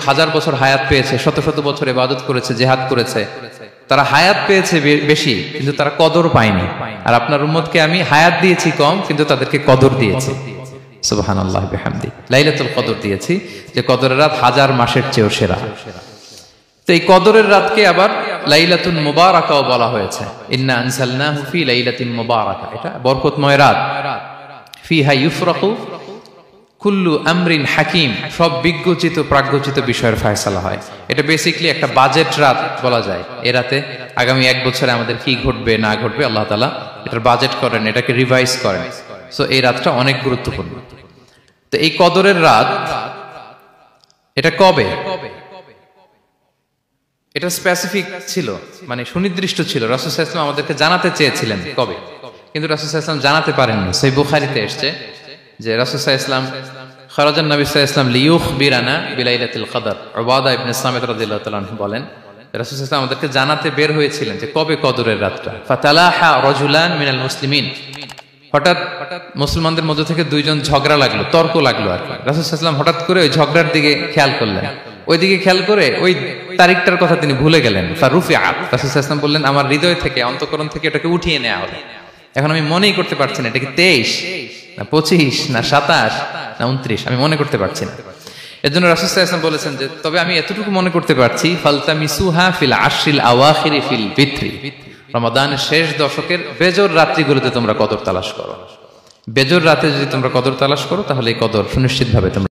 হাজার বছর হায়াত পেয়েছে, শত শত বছর ইবাদত করেছে, জিহাদ করেছে, তারা হায়াত পেয়েছে বেশি কিন্তু তারা কদর পায়নি। আর আপনার উম্মতকে আমি হায়াত দিয়েছি কম কিন্তু তাদেরকে কদর দিয়েছি। সুবহানাল্লাহ বিহামদি। লাইলাতুল কদর দিয়েছি, যে কদরের রাত হাজার মাসের চেয়েও সেরা। তো এই কদরের রাতকে আবার লাইলাতুন মুবারাকাও বলা হয়েছে। ইন্না আনজালনাহু ফি লাইলাতিন মুবারাকা, এটা বরকতময় রাত। ফিহা ইউফরাকু কুল্লু আমরিন হাকিম, সব বিজ্ঞচিত প্রাজ্ঞচিত বিষয়ের ফয়সালা হয়। এটা বেসিক্যালি একটা বাজেট রাত বলা যায়। এ রাতে আগামী এক বছরে আমাদের কি ঘটবে না ঘটবে আল্লাহ তাআলা এটার বাজেট করেন, এটাকে রিভাইজ করেন। সো এই রাতটা অনেক গুরুত্বপূর্ণ। তো এই কদরের রাত এটা কবে, এটা স্পেসিফিক ছিল, মানে সুনির্দিষ্ট ছিল। রাসূল সাল্লাল্লাহু আলাইহি ওয়াসাল্লাম আমাদেরকে জানাতে চেয়েছিলেন কবে, কিন্তু রাসূল সাল্লাল্লাহু আলাইহি ওয়াসাল্লাম জানাতে পারেননি। সহিহ বুখারীতে এসেছে যে রাসূল সাল্লাল্লাহু আলাইহি ওয়াসাল্লাম খারাজান নবী সাল্লাল্লাহু আলাইহি ওয়াসাল্লাম লিয়ুখবিরানা বিলাইলাতিল কদর। উবাদা ইবনে সামিত রাদিয়াল্লাহু তাআলা আনহু বলেন, রাসূল সাল্লাল্লাহু আলাইহি ওয়াসাল্লাম আমাদেরকে জানাতে বের হয়েছিলেন যে কবে কদরের রাতটা। ফাতালাহা রাজুলান মিনাল মুসলিমিন, হঠাৎ মুসলমানদের মধ্য থেকে দুইজন ঝগড়া লাগলো, তর্ক লাগলো আর কি। রাসূল সাল্লাল্লাহু আলাইহি ওয়াসাল্লাম হঠাৎ করে ওই ঝগড়ার দিকে খেয়াল করলেন, ওইদিকে খেয়াল করে ওই তারিখটার কথা তিনি ভুলে গেলেন। ফারুফিআত, রাসূল সাল্লাল্লাহু আলাইহি ওয়াসাল্লাম বললেন আমার হৃদয় থেকে, অন্তঃকরণ থেকে এটাকে উঠিয়ে নেওয়া হলো। এখন আমি মনেই করতে পারছি না এটা কি 23 না 25 না 27 না 29, আমি মনে করতে পারছি না। এর জন্য রাসূল সাল্লাল্লাহু আলাইহি ওয়াসাল্লাম বলেছেন যে তবে আমি এতটুকু মনে করতে পারছি, ফালতামিসুহা ফিল আশরিল আওয়াখিরি ফিল বিত্রি, রমাদানের শেষ দশকের বেজর রাত্রিগুলোতে তোমরা কদর তালাশ করো। বেজর রাতে যদি তোমরা কদর তালাশ করো তাহলে এই কদর সুনিশ্চিতভাবে তোমরা